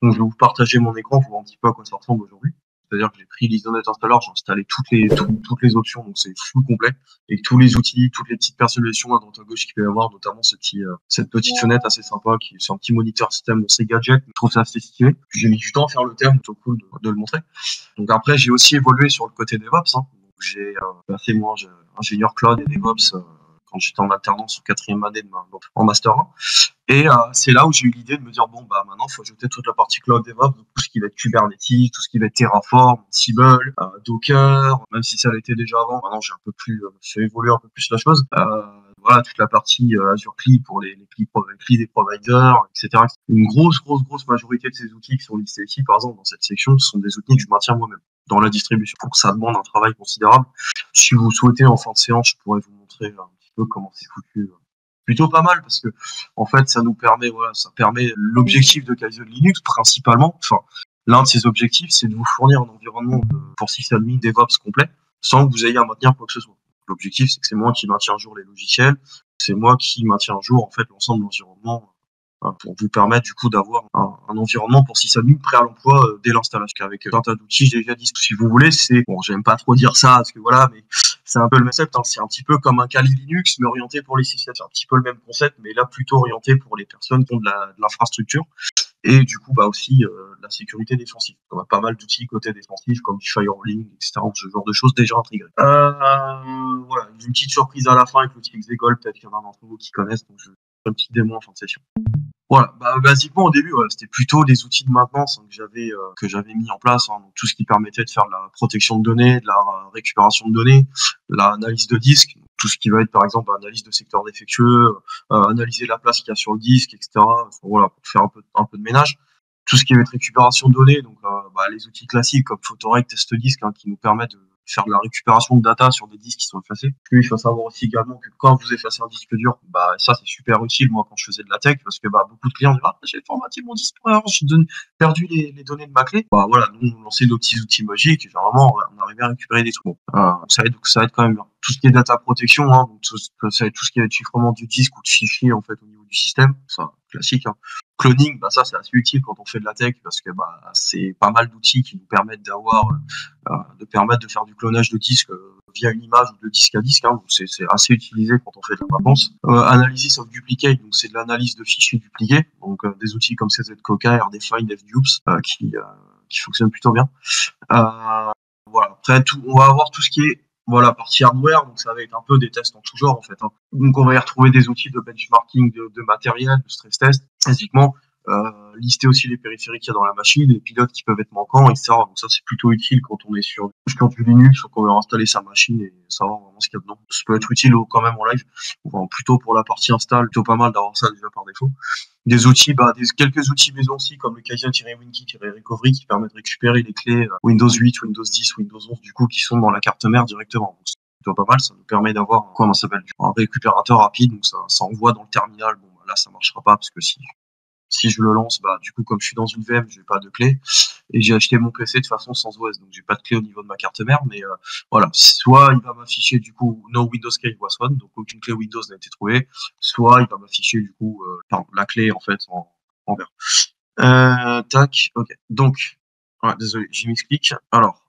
Donc, je vais vous partager mon écran pour voir un petit peu à quoi ça ressemble aujourd'hui. C'est-à-dire que j'ai pris l'Isonet Installer, j'ai installé toutes les options, donc c'est full complet, et tous les outils, toutes les petites personnalisations à droite à gauche qu'il peut y avoir, notamment cette petite fenêtre assez sympa qui c'est un petit moniteur système de ces gadgets. Je trouve ça assez stylé. Puis j'ai mis du temps à faire le thème, plutôt cool de le montrer. Donc après, j'ai aussi évolué sur le côté DevOps. Hein. Donc j'ai passé moi ingénieur cloud et DevOps quand j'étais en alternance en quatrième année en master 1. Et c'est là où j'ai eu l'idée de me dire bon bah maintenant il faut ajouter toute la partie cloud DevOps, donc tout ce qui va être Kubernetes, tout ce qui va être Terraform, Ansible, Docker, même si ça l'était déjà avant. Maintenant j'ai évolué un peu plus la chose. Voilà toute la partie Azure CLI pour les CLI des providers, etc. Une grosse majorité de ces outils qui sont listés ici, par exemple dans cette section, ce sont des outils que je maintiens moi-même dans la distribution. Donc ça demande un travail considérable. Si vous souhaitez en fin de séance, je pourrais vous montrer un petit peu comment c'est foutu. Plutôt pas mal parce que en fait ça nous permet ça permet l'objectif de Kaizen Linux principalement, enfin l'un de ses objectifs c'est de vous fournir un environnement pour sysadmin DevOps complet sans que vous ayez à maintenir quoi que ce soit. L'objectif c'est que c'est moi qui maintiens à jour les logiciels, c'est moi qui maintiens à jour en fait l'ensemble de l'environnement pour vous permettre du coup d'avoir un environnement pour sysadmin prêt à l'emploi dès l'installation avec un tas d'outils j'ai déjà dit. Si vous voulez, c'est bon, j'aime pas trop dire ça parce que voilà, mais c'est un peu le concept. Hein. C'est un petit peu comme un Kali Linux mais orienté pour les sysadmins. C'est un petit peu le même concept, mais là plutôt orienté pour les personnes qui ont de l'infrastructure et du coup bah aussi la sécurité défensive. On a pas mal d'outils côté défensif comme du firewalling, etc. Ce genre de choses déjà intégrées. Voilà, une petite surprise à la fin avec l'outil Exegol, peut-être qu'il y en a d'entre vous qui connaissent, donc je fais un petit démo en fin de session. Voilà, bah, basiquement au début, c'était plutôt des outils de maintenance hein, que j'avais mis en place, hein, donc tout ce qui permettait de faire de la protection de données, de la récupération de données, l'analyse de disques, tout ce qui va être par exemple analyse de secteurs défectueux, analyser la place qu'il y a sur le disque, etc. Voilà, pour faire un peu de ménage. Tout ce qui va être récupération de données, donc les outils classiques comme Photorec, Test Disk, hein, qui nous permettent de faire de la récupération de data sur des disques qui sont effacés. Puis il faut savoir aussi également que quand vous effacez un disque dur, bah ça c'est super utile moi quand je faisais de la tech parce que bah beaucoup de clients disent ah j'ai formaté mon disque dur, j'ai perdu les données de ma clé. Bah voilà, nous on lançait nos petits outils magiques et généralement on arrivait à récupérer des trucs. Bon, ça aide quand même bien. Tout ce qui est data protection, hein, donc ça aide tout ce qui est chiffrement du disque ou de fichiers en fait au niveau du système, ça classique. Hein. Cloning, bah ça c'est assez utile quand on fait de la tech parce que bah c'est pas mal d'outils qui nous permettent de faire du clonage de disques via une image ou de disque à disque. Hein, c'est assez utilisé quand on fait de la maintenance. Analysis of duplicate, donc c'est de l'analyse de fichiers dupliqués, donc des outils comme CZKoka, RDFine, FDUPS qui fonctionnent plutôt bien. Voilà. Après on va avoir tout ce qui est partie hardware, donc ça va être un peu des tests en tout genre en fait. Hein. Donc on va y retrouver des outils de benchmarking de matériel, de stress test, basiquement. Lister aussi les périphériques qu'il y a dans la machine, les pilotes qui peuvent être manquants, etc. Donc ça c'est plutôt utile quand on est sur du Linux ou qu'on veut installer sa machine et savoir vraiment ce qu'il y a dedans. Ça peut être utile quand même en live, plutôt pour la partie install, plutôt pas mal d'avoir ça déjà par défaut. Des outils, quelques outils maison aussi, comme le Kaizen-Winky-Recovery qui permet de récupérer les clés Windows 8, Windows 10, Windows 11 du coup qui sont dans la carte mère directement. Donc, c'est plutôt pas mal, ça nous permet d'avoir un récupérateur rapide, donc ça envoie dans le terminal. Bon, là ça marchera pas parce que si je le lance, du coup, comme je suis dans une VM, j'ai pas de clé. Et j'ai acheté mon PC de façon sans OS, donc j'ai pas de clé au niveau de ma carte mère. Mais voilà, soit il va m'afficher du coup no Windows key was found, donc aucune clé Windows n'a été trouvée, soit il va m'afficher du coup la clé en fait en vert. Tac, ok. Donc, désolé, j'y m'explique. Alors,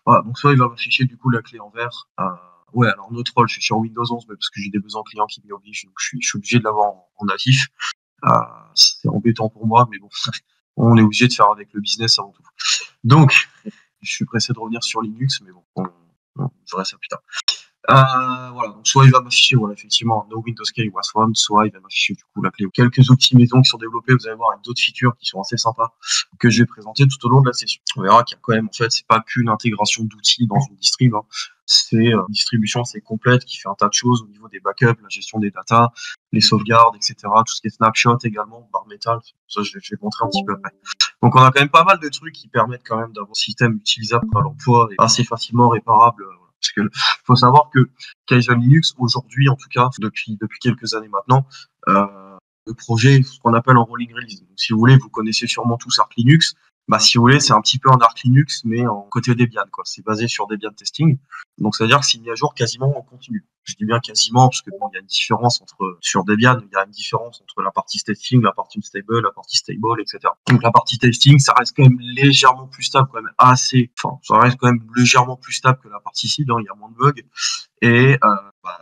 voilà, donc soit il va m'afficher du coup la clé en vert. Ouais, alors notre rôle, je suis sur Windows 11, mais parce que j'ai des besoins clients qui m'y obligent, donc je suis obligé de l'avoir en natif. C'est embêtant pour moi, mais bon, on est obligé de faire avec le business avant tout. Donc, je suis pressé de revenir sur Linux, mais bon, je verrai ça plus tard. Voilà, donc soit il va m'afficher, effectivement, no Windows key was found, soit il va m'afficher du coup la clé. Quelques outils maison qui sont développés, vous allez voir, avec d'autres features qui sont assez sympas que je vais présenter tout au long de la session. On verra qu'il y a quand même, en fait, c'est pas qu'une intégration d'outils dans une distrib, hein. C'est une distribution assez complète qui fait un tas de choses au niveau des backups, la gestion des datas, les sauvegardes, etc. Tout ce qui est snapshot également, bar metal, ça je vais montrer un petit peu après. Donc on a quand même pas mal de trucs qui permettent quand même d'avoir un système utilisable à l'emploi et assez facilement réparable. Parce que faut savoir que Kaizen Linux aujourd'hui, en tout cas depuis quelques années maintenant, le projet est ce qu'on appelle en rolling release. Donc, si vous voulez, vous connaissez sûrement tous Arch Linux. Bah, si vous voulez, c'est un petit peu un Arc Linux, mais en côté Debian, quoi. C'est basé sur Debian Testing. Donc, c'est-à-dire que c'est mis à jour quasiment en continu. Je dis bien quasiment, parce que bon, il y a une différence sur Debian, il y a une différence entre la partie testing, la partie stable, la partie stable, etc. Donc, la partie testing, ça reste quand même légèrement plus stable, quand même ça reste quand même légèrement plus stable que la partie seed, hein, il y a moins de bugs. Et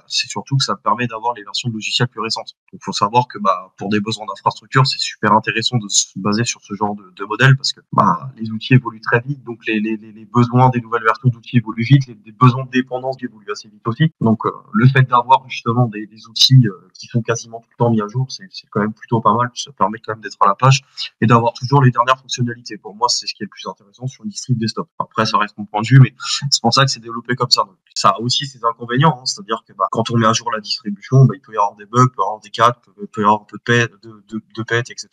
c'est surtout que ça permet d'avoir les versions de logiciels plus récentes. Donc, faut savoir que pour des besoins d'infrastructure, c'est super intéressant de se baser sur ce genre de modèle parce que les outils évoluent très vite, donc les besoins des nouvelles versions d'outils évoluent vite, les besoins de dépendance évoluent assez vite aussi. Donc, le fait d'avoir justement des outils qui sont quasiment tout le temps mis à jour, c'est quand même plutôt pas mal. Ça permet quand même d'être à la page et d'avoir toujours les dernières fonctionnalités. Pour moi, c'est ce qui est le plus intéressant sur une distrib desktop. Après, ça reste mon point de vue, mais c'est pour ça que c'est développé comme ça. Donc, ça a aussi ses inconvénients, hein, c'est-à-dire que quand on met à jour la distribution, il peut y avoir des bugs, il peut y avoir des cas, il peut y avoir un peu de pet, etc.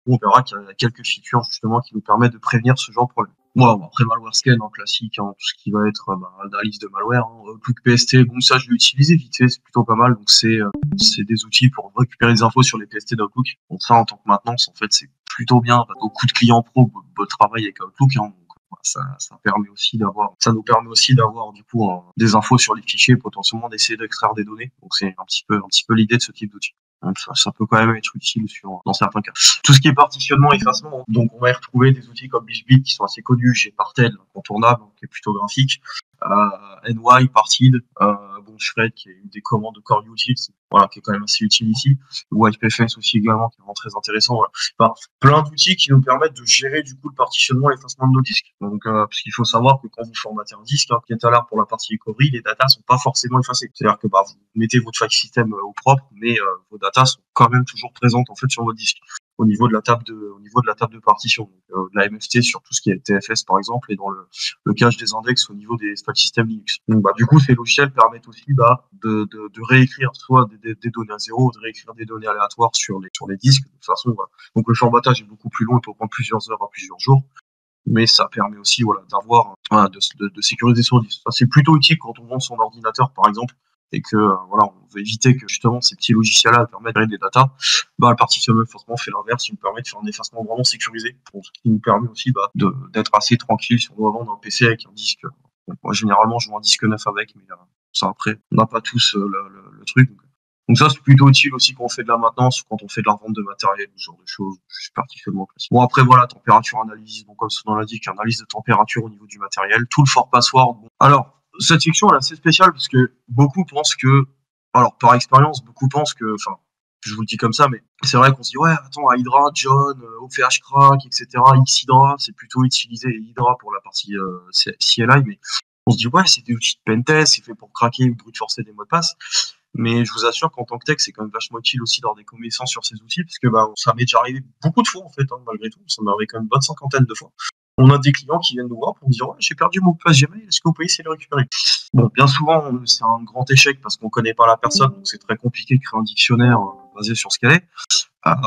On verra qu'il y a quelques features justement qui nous permettent de prévenir ce genre de problème. Après malware scan en classique, hein, tout ce qui va être analyse de malware, hein, Outlook PST, bon ça je l'ai utilisé vite fait, c'est plutôt pas mal. Donc c'est des outils pour récupérer des infos sur les PST d'Outlook. Donc ça en tant que maintenance, en fait c'est plutôt bien. Beaucoup de clients pro travaillent avec Outlook, hein, ça nous permet aussi d'avoir du coup des infos sur les fichiers, potentiellement d'essayer d'extraire des données. Donc c'est un petit peu l'idée de ce type d'outil. Donc ça peut quand même être utile dans certains cas. Tout ce qui est partitionnement, effacement, donc on va y retrouver des outils comme BishBit qui sont assez connus, Gparted, incontournable, qui est plutôt graphique, NY, Partid, Shred qui est une des commandes de Core Utils, qui est quand même assez utile ici, YPFS aussi également qui est vraiment très intéressant. Plein d'outils qui nous permettent de gérer du coup le partitionnement et l'effacement de nos disques. Donc parce qu'il faut savoir que quand vous formatez un disque, qui est à l'heure pour la partie recovery, les datas sont pas forcément effacées. C'est-à-dire que vous mettez votre file system au propre, mais vos datas sont quand même toujours présentes en fait sur votre disque au niveau de la table de partition, donc, de la MFT sur tout ce qui est TFS par exemple, et dans le cache des index au niveau des file system Linux. Donc du coup ces logiciels permettent aussi de réécrire soit des données à zéro, de réécrire des données aléatoires sur les disques. De toute façon, donc le formatage est beaucoup plus long, il peut prendre plusieurs heures à plusieurs jours, mais ça permet aussi d'avoir de sécuriser son disque. Ça, c'est plutôt utile quand on vend son ordinateur par exemple et que on veut éviter que justement ces petits logiciels-là permettent de gérer des datas. Le partitionnement effacement fait l'inverse, il nous permet de faire un effacement vraiment sécurisé, ce qui nous permet aussi d'être assez tranquille si on doit vendre un PC avec un disque. Donc, moi généralement je vends un disque neuf avec, mais ça après on n'a pas tous le truc. Donc ça, c'est plutôt utile aussi quand on fait de la maintenance ou quand on fait de la revente de matériel, ce genre de choses, juste particulièrement classique. Bon, après, température analyse, donc comme son nom l'indique, analyse de température au niveau du matériel, tout le fort password. Bon. Alors, cette section, elle est assez spéciale parce que beaucoup pensent que, par expérience, je vous le dis comme ça, mais c'est vrai qu'on se dit, ouais, attends, à Hydra, John, OVH Crack, etc., Xhydra, c'est plutôt utilisé Hydra pour la partie CLI, mais on se dit, ouais, c'est des outils de pentest, c'est fait pour craquer ou brute forcer des mots de passe. Mais je vous assure qu'en tant que tech, c'est quand même vachement utile aussi d'avoir des connaissances sur ces outils, parce que ça m'est déjà arrivé beaucoup de fois, en fait, malgré tout. Ça m'est arrivé quand même une bonne cinquantaine de fois. On a des clients qui viennent nous voir pour nous dire, ouais, j'ai perdu mon mot de passe Gmail, est-ce que vous pouvez essayer de le récupérer? Bon, bien souvent, c'est un grand échec parce qu'on connaît pas la personne, donc c'est très compliqué de créer un dictionnaire basé sur ce qu'elle est.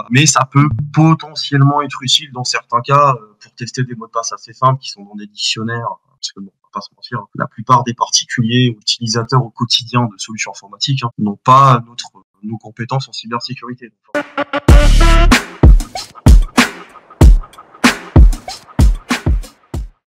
Mais ça peut potentiellement être utile dans certains cas pour tester des mots de passe assez simples qui sont dans des dictionnaires. Parce que bon, on va pas se mentir, la plupart des particuliers ou utilisateurs au quotidien de solutions informatiques n'ont pas nos compétences en cybersécurité.